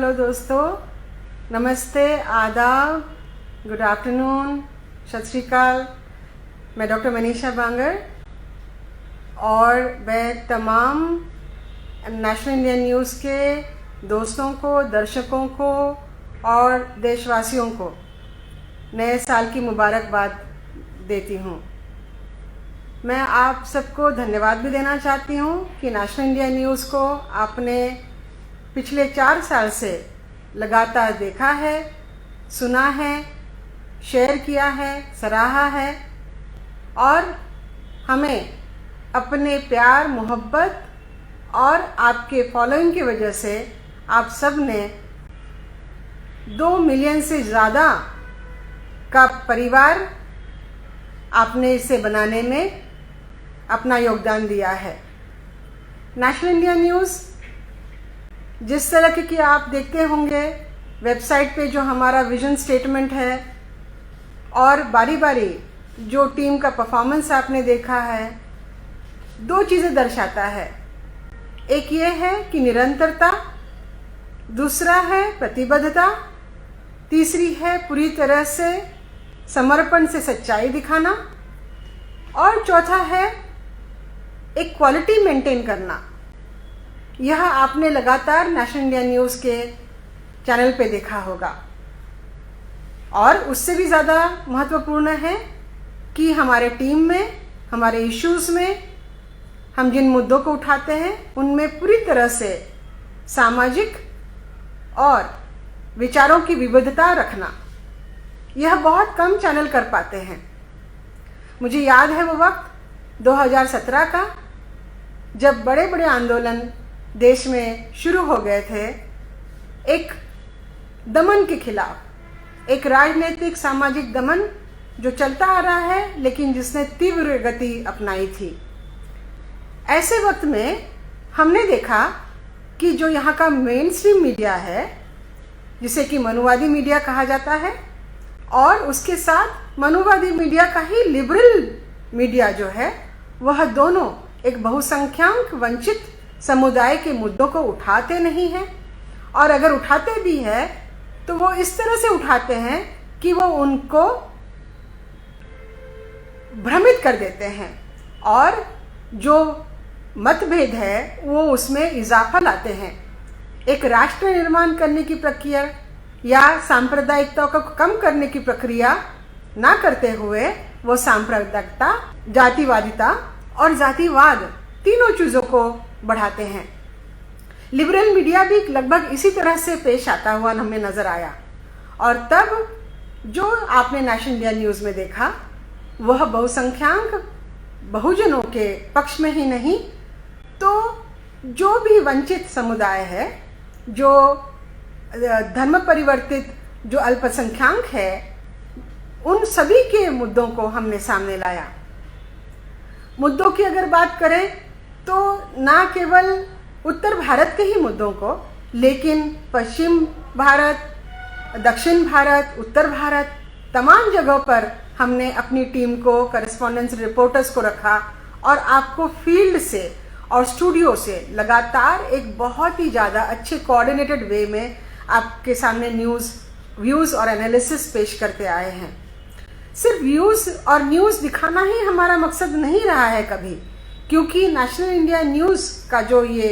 Hello दोस्तों, नमस्ते, आदाब, गुड आफ्टरनून, सत श्री अकाल। मैं डॉक्टर मनीषा बांगर और मैं तमाम नेशनल इंडिया न्यूज़ के दोस्तों को, दर्शकों को और देशवासियों को नए साल की मुबारकबाद देती हूँ। मैं आप सबको धन्यवाद भी देना चाहती हूँ कि नेशनल इंडिया न्यूज़ को आपने पिछले 4 साल से लगातार देखा है, सुना है, शेयर किया है, सराहा है और हमें अपने प्यार, मोहब्बत और आपके फॉलोइंग की वजह से आप सब ने 2 मिलियन से ज़्यादा का परिवार आपने इसे बनाने में अपना योगदान दिया है। नेशनल इंडिया न्यूज़ जिस तरह की आप देखते होंगे वेबसाइट पे, जो हमारा विजन स्टेटमेंट है और बारी बारी जो टीम का परफॉर्मेंस आपने देखा है, 2 चीज़ें दर्शाता है। एक ये है कि निरंतरता, दूसरा है प्रतिबद्धता, तीसरी है पूरी तरह से समर्पण से सच्चाई दिखाना और चौथा है एक क्वालिटी मेंटेन करना। यह आपने लगातार नेशनल इंडिया न्यूज़ के चैनल पे देखा होगा। और उससे भी ज़्यादा महत्वपूर्ण है कि हमारे टीम में, हमारे इश्यूज़ में हम जिन मुद्दों को उठाते हैं उनमें पूरी तरह से सामाजिक और विचारों की विविधता रखना। यह बहुत कम चैनल कर पाते हैं। मुझे याद है वो वक्त 2017 का, जब बड़े बड़े आंदोलन देश में शुरू हो गए थे एक दमन के खिलाफ, एक राजनीतिक सामाजिक दमन जो चलता आ रहा है लेकिन जिसने तीव्र गति अपनाई थी। ऐसे वक्त में हमने देखा कि जो यहाँ का मेन स्ट्रीम मीडिया है, जिसे कि मनुवादी मीडिया कहा जाता है, और उसके साथ मनुवादी मीडिया का ही लिबरल मीडिया जो है, वह दोनों एक बहुसंख्यक वंचित समुदाय के मुद्दों को उठाते नहीं हैं। और अगर उठाते भी हैं तो वो इस तरह से उठाते हैं कि वो उनको भ्रमित कर देते हैं और जो मतभेद है वो उसमें इजाफा लाते हैं। एक राष्ट्र निर्माण करने की प्रक्रिया या सांप्रदायिकता को कम करने की प्रक्रिया ना करते हुए वो सांप्रदायिकता, जातिवादिता और जातिवाद तीनों चीज़ों को बढ़ाते हैं। लिबरल मीडिया भी लगभग इसी तरह से पेश आता हुआ हमें नज़र आया। और तब जो आपने नेशनल इंडिया न्यूज़ में देखा वह बहुसंख्यक बहुजनों के पक्ष में ही नहीं, तो जो भी वंचित समुदाय है, जो धर्म परिवर्तित, जो अल्पसंख्यक है, उन सभी के मुद्दों को हमने सामने लाया। मुद्दों की अगर बात करें तो ना केवल उत्तर भारत के ही मुद्दों को, लेकिन पश्चिम भारत, दक्षिण भारत, उत्तर भारत, तमाम जगहों पर हमने अपनी टीम को, करेस्पॉन्डेंस रिपोर्टर्स को रखा और आपको फील्ड से और स्टूडियो से लगातार एक बहुत ही ज़्यादा अच्छे कोऑर्डिनेटेड वे में आपके सामने व्यूज़ और एनालिसिस पेश करते आए हैं। सिर्फ व्यूज़ और न्यूज़ दिखाना ही हमारा मकसद नहीं रहा है कभी, क्योंकि नेशनल इंडिया न्यूज़ का जो ये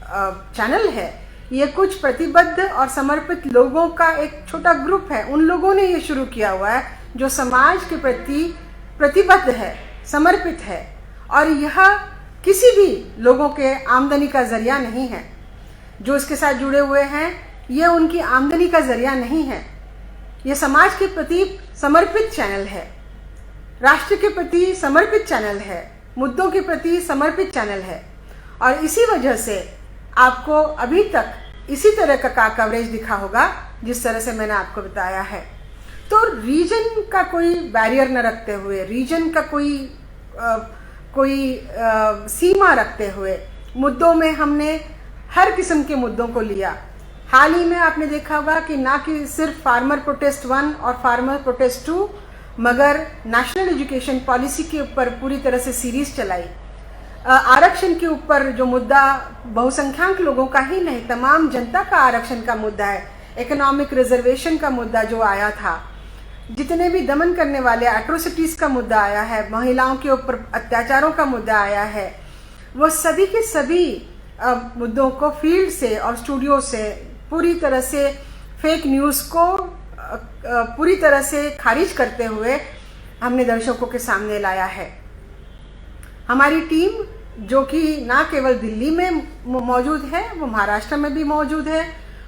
चैनल है, ये कुछ प्रतिबद्ध और समर्पित लोगों का एक छोटा ग्रुप है। उन लोगों ने ये शुरू किया हुआ है जो समाज के प्रति प्रतिबद्ध है, समर्पित है, और यह किसी भी लोगों के आमदनी का जरिया नहीं है। जो इसके साथ जुड़े हुए हैं ये उनकी आमदनी का जरिया नहीं है। ये समाज के प्रति समर्पित चैनल है, राष्ट्र के प्रति समर्पित चैनल है, मुद्दों के प्रति समर्पित चैनल है। और इसी वजह से आपको अभी तक इसी तरह का कवरेज दिखा होगा जिस तरह से मैंने आपको बताया है। तो रीजन का कोई बैरियर न रखते हुए, रीजन का कोई सीमा रखते हुए मुद्दों में हमने हर किस्म के मुद्दों को लिया। हाल ही में आपने देखा होगा कि ना कि सिर्फ फार्मर प्रोटेस्ट 1 और फार्मर प्रोटेस्ट 2, मगर नेशनल एजुकेशन पॉलिसी के ऊपर पूरी तरह से सीरीज चलाई। आरक्षण के ऊपर जो मुद्दा बहुसंख्यक लोगों का ही नहीं, तमाम जनता का आरक्षण का मुद्दा है, इकोनॉमिक रिजर्वेशन का मुद्दा जो आया था, जितने भी दमन करने वाले एट्रोसिटीज का मुद्दा आया है, महिलाओं के ऊपर अत्याचारों का मुद्दा आया है, वो सभी के सभी मुद्दों को फील्ड से और स्टूडियो से पूरी तरह से फेक न्यूज़ को पूरी तरह से खारिज करते हुए हमने दर्शकों के सामने लाया है। हमारी टीम जो कि ना केवल दिल्ली में मौजूद है, वो महाराष्ट्र में भी मौजूद है,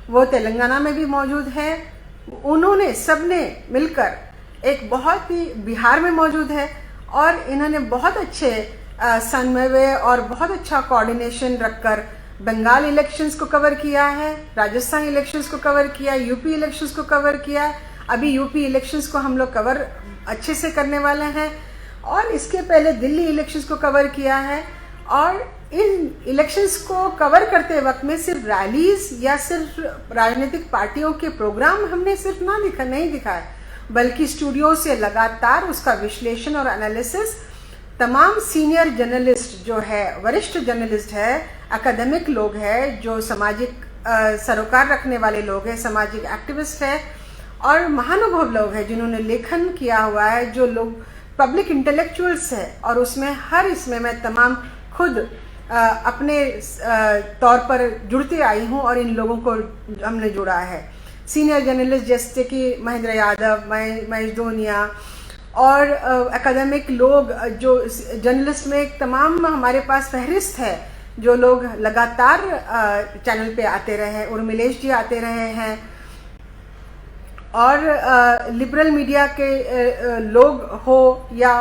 वो तेलंगाना में भी मौजूद है, उन्होंने सबने मिलकर एक बहुत ही बिहार में मौजूद है और इन्होंने बहुत अच्छे समन्वय और बहुत अच्छा कोऑर्डिनेशन रखकर बंगाल इलेक्शंस को कवर किया है, राजस्थान इलेक्शंस को कवर किया, यूपी इलेक्शंस को कवर किया। अभी यूपी इलेक्शंस को हम लोग कवर अच्छे से करने वाले हैं और इसके पहले दिल्ली इलेक्शंस को कवर किया है। और इन इलेक्शंस को कवर करते वक्त में सिर्फ रैलीज या सिर्फ राजनीतिक पार्टियों के प्रोग्राम हमने सिर्फ नहीं दिखाए, बल्कि स्टूडियो से लगातार उसका विश्लेषण और एनालिसिस तमाम सीनियर जर्नलिस्ट जो है, वरिष्ठ जर्नलिस्ट है, एकेडमिक लोग हैं, जो सामाजिक सरोकार रखने वाले लोग हैं, सामाजिक एक्टिविस्ट है और महानुभव लोग हैं जिन्होंने लेखन किया हुआ है, जो लोग पब्लिक इंटेलेक्चुअल्स है। और इसमें मैं तमाम खुद अपने तौर पर जुड़ते आई हूँ और इन लोगों को हमने जुड़ा है। सीनियर जर्नलिस्ट जैसे कि महेंद्र यादव, महेश धोनिया और एकेडमिक लोग, जो जर्नलिस्ट में एक तमाम हमारे पास फहरिस्त है, जो लोग लगातार चैनल पे आते रहे हैं। उर्मिलेश जी आते रहे हैं और लिबरल मीडिया के लोग हो या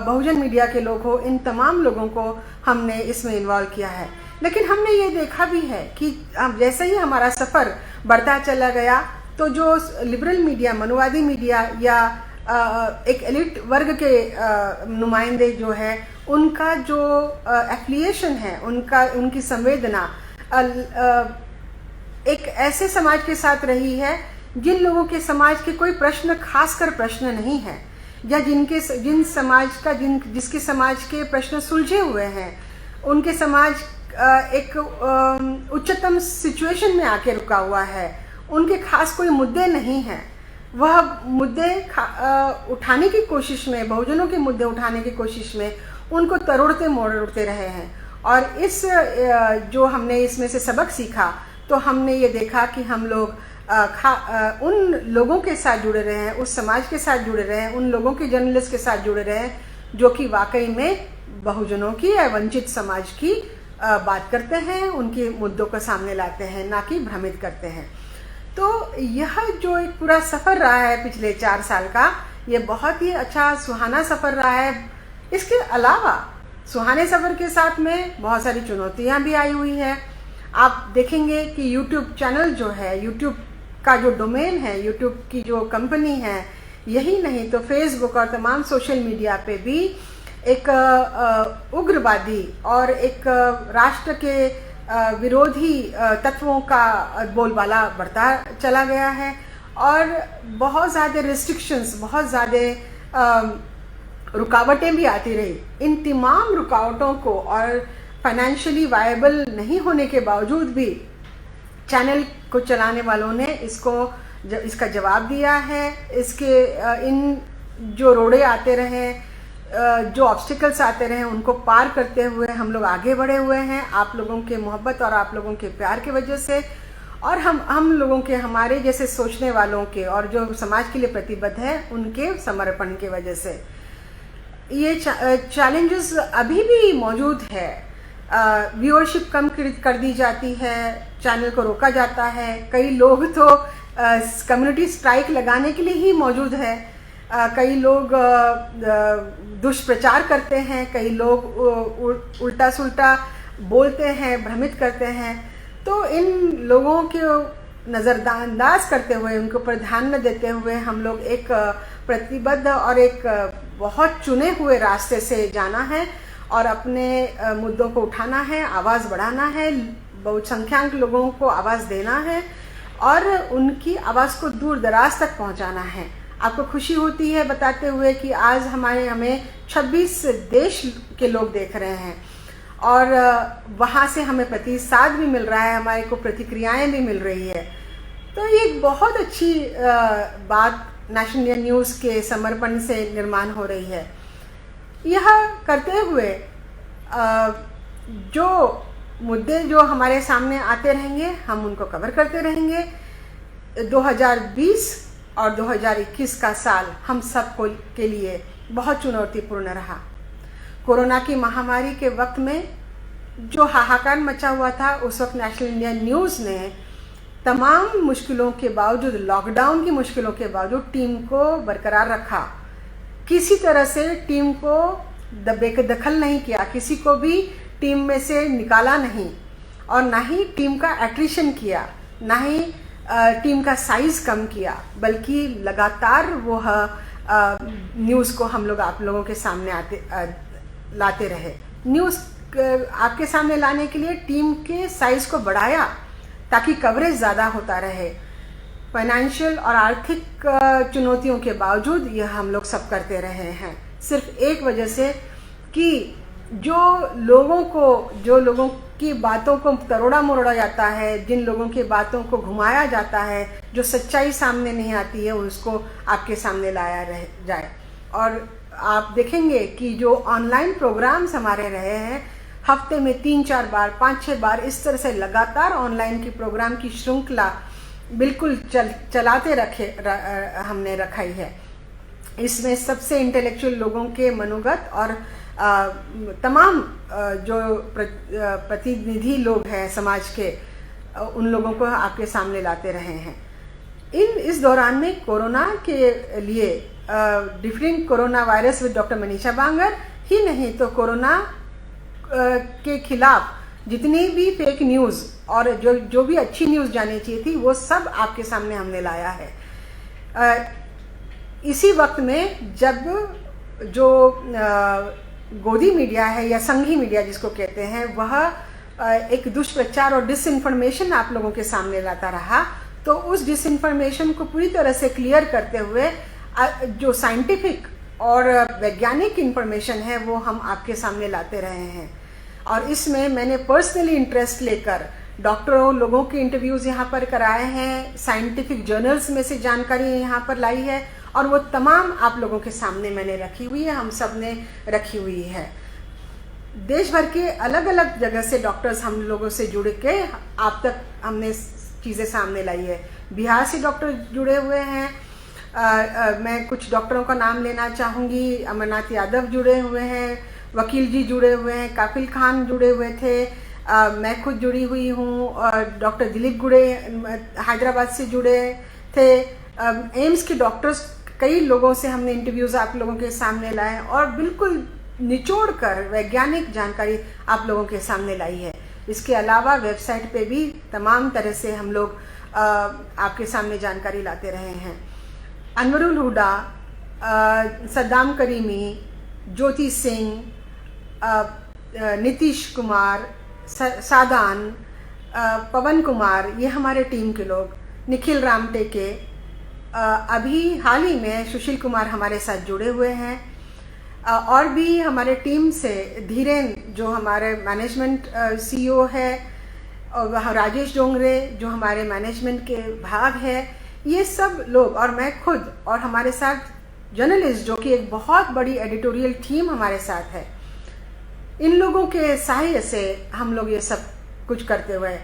बहुजन मीडिया के लोग हो, इन तमाम लोगों को हमने इसमें इन्वॉल्व किया है। लेकिन हमने ये देखा भी है कि जैसे ही हमारा सफ़र बढ़ता चला गया तो जो लिबरल मीडिया, मनुवादी मीडिया या एक एलिट वर्ग के नुमाइंदे जो है, उनका जो एफिलिएशन है, उनकी संवेदना एक ऐसे समाज के साथ रही है जिन लोगों के समाज के कोई प्रश्न, खासकर प्रश्न नहीं है, या जिसके समाज के प्रश्न सुलझे हुए हैं, उनके समाज एक उच्चतम सिचुएशन में आके रुका हुआ है, उनके खास कोई मुद्दे नहीं हैं। वह मुद्दे उठाने की कोशिश में, बहुजनों के मुद्दे उठाने की कोशिश में उनको तरोड़ते मोड़ते रहे हैं। और जो हमने इसमें से सबक सीखा, तो हमने ये देखा कि हम लोग उन लोगों के साथ जुड़े रहे हैं, उस समाज के साथ जुड़े रहे हैं, उन लोगों के जर्नलिस्ट के साथ जुड़े रहे हैं जो कि वाकई में बहुजनों की या वंचित समाज की बात करते हैं, उनके मुद्दों को सामने लाते हैं, ना कि भ्रमित करते हैं। तो यह जो एक पूरा सफ़र रहा है पिछले 4 साल का, ये बहुत ही अच्छा सुहाना सफ़र रहा है। इसके अलावा सुहाने सफ़र के साथ में बहुत सारी चुनौतियां भी आई हुई है। आप देखेंगे कि यूट्यूब चैनल जो है, यूट्यूब का जो डोमेन है, यूट्यूब की जो कंपनी है, यही नहीं तो फेसबुक और तमाम सोशल मीडिया पे भी एक उग्रवादी और एक राष्ट्र के विरोधी तत्वों का बोलबाला बढ़ता चला गया है और बहुत ज़्यादा रिस्ट्रिक्शंस, बहुत ज़्यादा रुकावटें भी आती रही। इन तमाम रुकावटों को और फाइनेंशियली वायबल नहीं होने के बावजूद भी चैनल को चलाने वालों ने इसका जवाब दिया है। इन जो रोड़े आते रहे, जो ऑब्स्टिकल्स आते रहे, उनको पार करते हुए हम लोग आगे बढ़े हुए हैं, आप लोगों के मोहब्बत और आप लोगों के प्यार की वजह से, और हम लोगों के, हमारे जैसे सोचने वालों के और जो समाज के लिए प्रतिबद्ध है, उनके समर्पण की वजह से। ये चैलेंजेस अभी भी मौजूद है। व्यूअरशिप कम कर दी जाती है, चैनल को रोका जाता है, कई लोग तो कम्युनिटी स्ट्राइक लगाने के लिए ही मौजूद है, कई लोग दुष्प्रचार करते हैं, कई लोग उल्टा सुल्टा बोलते हैं, भ्रमित करते हैं। तो इन लोगों को नज़रअंदाज करते हुए, उनके ऊपर ध्यान न देते हुए, हम लोग एक प्रतिबद्ध और एक बहुत चुने हुए रास्ते से जाना है और अपने मुद्दों को उठाना है, आवाज़ बढ़ाना है, बहुसंख्यक लोगों को आवाज़ देना है और उनकी आवाज़ को दूर दराज तक पहुंचाना है। आपको खुशी होती है बताते हुए कि आज हमें 26 देश के लोग देख रहे हैं और वहाँ से हमें प्रतिसाद भी मिल रहा है, हमारे को प्रतिक्रियाएं भी मिल रही है। तो ये एक बहुत अच्छी बात नेशनल इंडिया न्यूज़ के समर्पण से निर्माण हो रही है। यह करते हुए जो मुद्दे जो हमारे सामने आते रहेंगे हम उनको कवर करते रहेंगे। 2020 और 2021 का साल हम सबको के लिए बहुत चुनौतीपूर्ण रहा। कोरोना की महामारी के वक्त में जो हाहाकार मचा हुआ था, उस वक्त नेशनल इंडिया न्यूज़ ने तमाम मुश्किलों के बावजूद, लॉकडाउन की मुश्किलों के बावजूद टीम को बरकरार रखा। किसी तरह से टीम को बेदखल नहीं किया, किसी को भी टीम में से निकाला नहीं, और ना ही टीम का एट्रिशन किया, ना ही टीम का साइज़ कम किया, बल्कि लगातार वो न्यूज़ को हम लोग आप लोगों के सामने लाते रहे। न्यूज़ आपके सामने लाने के लिए टीम के साइज़ को बढ़ाया ताकि कवरेज ज़्यादा होता रहे। फाइनेंशियल और आर्थिक चुनौतियों के बावजूद यह हम लोग सब करते रहे हैं, सिर्फ एक वजह से कि जो लोगों की बातों को तरोड़ा मरोड़ा जाता है, जिन लोगों की बातों को घुमाया जाता है, जो सच्चाई सामने नहीं आती है, उसको आपके सामने लाया जाए। और आप देखेंगे कि जो ऑनलाइन प्रोग्राम्स हमारे रहे हैं, हफ्ते में 3-4 बार, 5-6 बार इस तरह से लगातार ऑनलाइन की प्रोग्राम की श्रृंखला बिल्कुल चलाते हमने रखाई है। इसमें सबसे इंटेलेक्चुअल लोगों के मनोगत और तमाम जो प्रतिनिधि लोग हैं समाज के, उन लोगों को आपके सामने लाते रहे हैं। इस दौरान में कोरोना के लिए differing corona virus with doctor Manisha Bangar ही नहीं तो कोरोना के खिलाफ जितनी भी फेक न्यूज़ और जो भी अच्छी न्यूज़ जानी चाहिए थी, वो सब आपके सामने हमने लाया है। इसी वक्त में जब जो गोदी मीडिया है या संघी मीडिया जिसको कहते हैं, वह एक दुष्प्रचार और डिसइंफॉर्मेशन आप लोगों के सामने लाता रहा, तो उस डिसइंफॉर्मेशन को पूरी तरह से क्लियर करते हुए जो साइंटिफिक और वैज्ञानिक इंफॉर्मेशन है वो हम आपके सामने लाते रहे हैं। और इसमें मैंने पर्सनली इंटरेस्ट लेकर डॉक्टरों लोगों के इंटरव्यूज़ यहाँ पर कराए हैं, साइंटिफिक जर्नल्स में से जानकारी यहाँ पर लाई है, और वो तमाम आप लोगों के सामने मैंने रखी हुई है, हम सब ने रखी हुई है। देश भर के अलग अलग जगह से डॉक्टर्स हम लोगों से जुड़ के आप तक हमने चीज़ें सामने लाई है। बिहार से डॉक्टर जुड़े हुए हैं, मैं कुछ डॉक्टरों का नाम लेना चाहूँगी। अमरनाथ यादव जुड़े हुए हैं, वकील जी जुड़े हुए हैं, काफिल खान जुड़े हुए थे, मैं खुद जुड़ी हुई हूँ, और डॉक्टर दिलीप गुड़े हैदराबाद से जुड़े थे। एम्स के डॉक्टर्स कई लोगों से हमने इंटरव्यूज़ आप लोगों के सामने लाए और बिल्कुल निचोड़ कर वैज्ञानिक जानकारी आप लोगों के सामने लाई है। इसके अलावा वेबसाइट पे भी तमाम तरह से हम लोग आपके सामने जानकारी लाते रहे हैं। अनवरुल हुडा, सद्दाम करीमी, ज्योति सिंह, नीतीश कुमार, सादान, पवन कुमार, ये हमारे टीम के लोग, निखिल रामटेके, अभी हाल ही में सुशील कुमार हमारे साथ जुड़े हुए हैं, और भी हमारे टीम से धीरेन जो हमारे मैनेजमेंट CEO है, और राजेश डोंगरे जो हमारे मैनेजमेंट के भाग है, ये सब लोग और मैं खुद और हमारे साथ जर्नलिस्ट जो कि एक बहुत बड़ी एडिटोरियल टीम हमारे साथ है, इन लोगों के सहायता से हम लोग ये सब कुछ करते हुए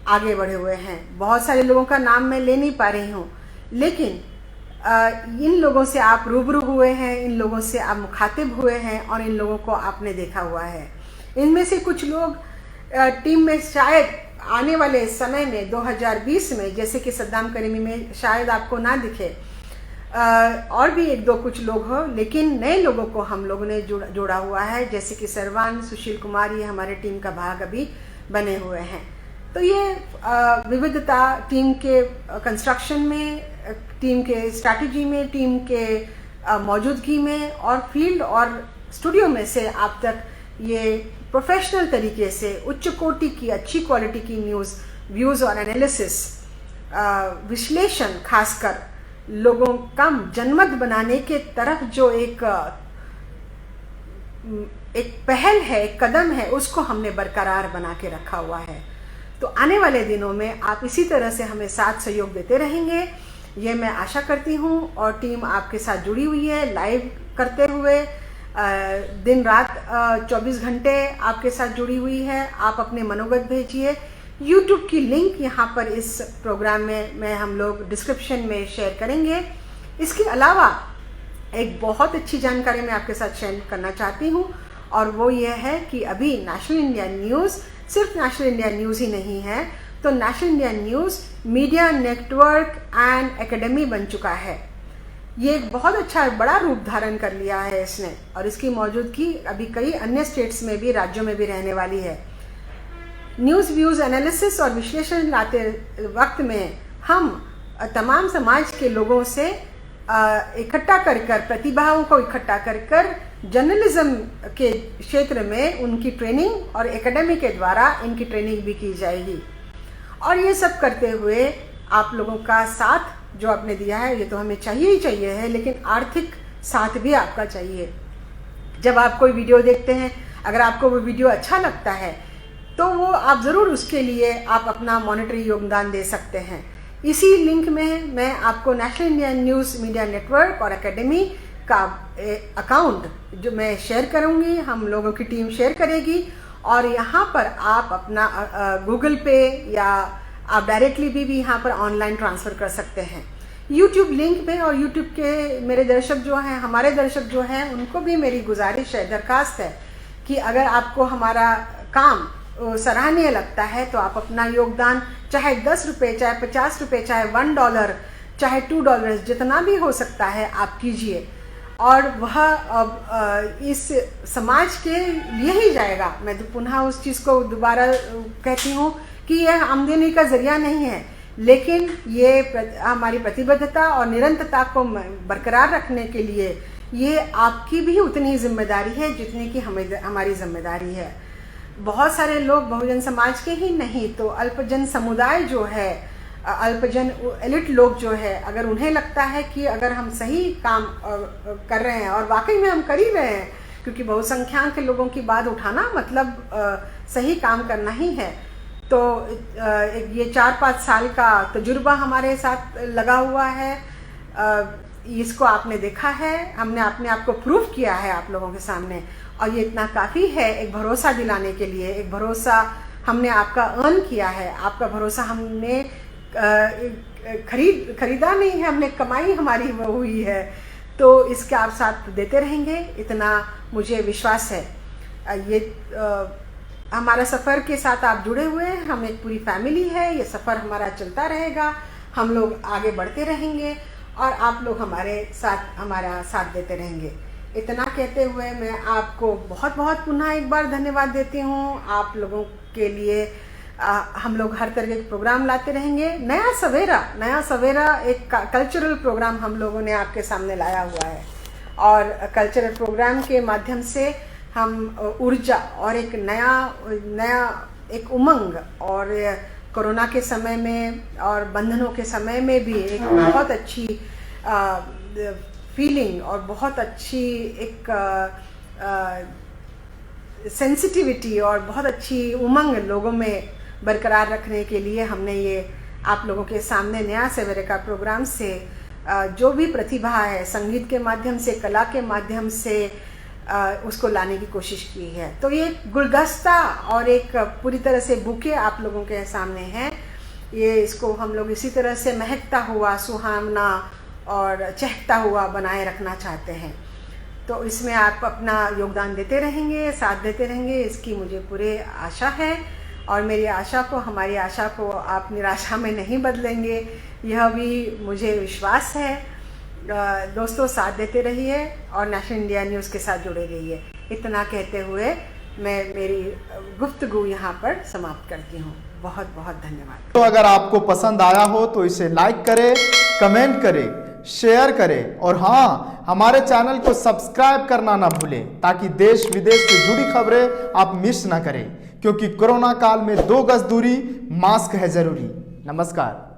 आगे बढ़े हुए हैं। बहुत सारे लोगों का नाम मैं ले नहीं पा रही हूँ, लेकिन इन लोगों से आप रूबरू हुए हैं, इन लोगों से आप मुखातिब हुए हैं और इन लोगों को आपने देखा हुआ है। इनमें से कुछ लोग टीम में शायद आने वाले समय में 2020 में, जैसे कि सद्दाम करीमी में शायद आपको ना दिखे, और भी एक दो कुछ लोग हो, लेकिन नए लोगों को हम लोगों ने जोड़ा हुआ है, जैसे कि सरवान, सुशील कुमार, ये हमारे टीम का भाग अभी बने हुए हैं। तो ये विविधता टीम के कंस्ट्रक्शन में, टीम के स्ट्रैटेजी में, टीम के मौजूदगी में और फील्ड और स्टूडियो में से आप तक ये प्रोफेशनल तरीके से उच्च कोटि की अच्छी क्वालिटी की न्यूज़, व्यूज़ और एनालिसिस, विश्लेषण, खासकर लोगों का जनमत बनाने के तरफ जो एक एक पहल है, एक कदम है, उसको हमने बरकरार बना के रखा हुआ है। तो आने वाले दिनों में आप इसी तरह से हमें साथ सहयोग देते रहेंगे, ये मैं आशा करती हूँ। और टीम आपके साथ जुड़ी हुई है, लाइव करते हुए दिन रात 24 घंटे आपके साथ जुड़ी हुई है। आप अपने मनोगत भेजिए। यूट्यूब की लिंक यहाँ पर इस प्रोग्राम में हम लोग डिस्क्रिप्शन में शेयर करेंगे। इसके अलावा एक बहुत अच्छी जानकारी मैं आपके साथ शेयर करना चाहती हूँ, और वो ये है कि अभी नेशनल इंडिया न्यूज़ सिर्फ नेशनल इंडिया न्यूज़ ही नहीं है, तो national India news media network and academy बन चुका है। ये एक बहुत अच्छा बड़ा रूप धारण कर लिया है इसने, और इसकी मौजूदगी अभी कई अन्य स्टेट्स में भी, राज्यों में भी रहने वाली है। न्यूज़ व्यूज़ एनालिसिस और विश्लेषण लाते वक्त में हम तमाम समाज के लोगों से इकट्ठा कर प्रतिभाओं को इकट्ठा कर जर्नलिज्म के क्षेत्र में उनकी ट्रेनिंग और एकेडमी के द्वारा इनकी ट्रेनिंग भी की जाएगी। और ये सब करते हुए आप लोगों का साथ जो आपने दिया है, ये तो हमें चाहिए ही चाहिए है, लेकिन आर्थिक साथ भी आपका चाहिए। जब आप कोई वीडियो देखते हैं, अगर आपको वो वीडियो अच्छा लगता है तो वो आप ज़रूर उसके लिए आप अपना मॉनेटरी योगदान दे सकते हैं। इसी लिंक में मैं आपको national India news media network और एकेडमी का अकाउंट जो मैं शेयर करूंगी, हम लोगों की टीम शेयर करेगी, और यहाँ पर आप अपना गूगल पे या आप डायरेक्टली भी यहाँ पर ऑनलाइन ट्रांसफ़र कर सकते हैं। यूट्यूब लिंक में, और यूट्यूब के मेरे दर्शक जो हैं, हमारे दर्शक जो हैं, उनको भी मेरी गुजारिश है, दरखास्त है कि अगर आपको हमारा काम सराहनीय लगता है तो आप अपना योगदान चाहे 10 रुपये, चाहे 50 रुपये, चाहे $1, चाहे $2, जितना भी हो सकता है आप कीजिए, और वह अब इस समाज के लिए ही जाएगा। मैं तो पुनः उस चीज़ को दोबारा कहती हूँ कि यह आमदनी का जरिया नहीं है, लेकिन ये हमारी प्रतिबद्धता और निरंतरता को बरकरार रखने के लिए ये आपकी भी उतनी जिम्मेदारी है जितनी कि हमारी जिम्मेदारी है। बहुत सारे लोग बहुजन समाज के ही नहीं तो अल्पजन समुदाय जो है, अल्पजन एलिट लोग जो है, अगर उन्हें लगता है कि अगर हम सही काम कर रहे हैं, और वाकई में हम कर ही रहे हैं, क्योंकि बहुसंख्याक के लोगों की बात उठाना मतलब सही काम करना ही है। तो ये 4-5 साल का तजुर्बा हमारे साथ लगा हुआ है, इसको आपने देखा है, हमने अपने आप को प्रूव किया है आप लोगों के सामने, और ये इतना काफ़ी है एक भरोसा दिलाने के लिए। एक भरोसा हमने आपका अर्न किया है, आपका भरोसा हमने खरीदा नहीं है, हमने कमाई हमारी वो हुई है। तो इसके आप साथ देते रहेंगे, इतना मुझे विश्वास है। ये हमारा सफ़र के साथ आप जुड़े हुए हैं, हम एक पूरी फैमिली है, ये सफ़र हमारा चलता रहेगा, हम लोग आगे बढ़ते रहेंगे और आप लोग हमारा साथ देते रहेंगे। इतना कहते हुए मैं आपको बहुत बहुत पुनः एक बार धन्यवाद देती हूँ। आप लोगों के लिए हम लोग हर तरह के प्रोग्राम लाते रहेंगे। नया सवेरा एक कल्चरल प्रोग्राम हम लोगों ने आपके सामने लाया हुआ है, और कल्चरल प्रोग्राम के माध्यम से हम ऊर्जा और एक नया एक उमंग, और कोरोना के समय में और बंधनों के समय में भी एक बहुत अच्छी फीलिंग और बहुत अच्छी एक सेंसिटिविटी और बहुत अच्छी उमंग लोगों में बरकरार रखने के लिए हमने ये आप लोगों के सामने नया सवेरे का प्रोग्राम से जो भी प्रतिभा है, संगीत के माध्यम से, कला के माध्यम से उसको लाने की कोशिश की है। तो ये गुलदस्ता और एक पूरी तरह से बुके आप लोगों के सामने है। ये इसको हम लोग इसी तरह से महकता हुआ, सुहावना और चहकता हुआ बनाए रखना चाहते हैं। तो इसमें आप अपना योगदान देते रहेंगे, साथ देते रहेंगे, इसकी मुझे पूरी आशा है। और मेरी आशा को, हमारी आशा को आप निराशा में नहीं बदलेंगे, यह भी मुझे विश्वास है। दोस्तों, साथ देते रहिए और नेशनल इंडिया न्यूज़ के साथ जुड़े रहिए। इतना कहते हुए मैं मेरी गुफ्तगू यहाँ पर समाप्त करती हूँ। बहुत बहुत धन्यवाद। तो अगर आपको पसंद आया हो तो इसे लाइक करें, कमेंट करें, शेयर करें, और हाँ, हमारे चैनल को सब्सक्राइब करना ना भूलें, ताकि देश विदेश से जुड़ी खबरें आप मिस ना करें, क्योंकि कोरोना काल में 2 गज दूरी, मास्क है जरूरी। नमस्कार।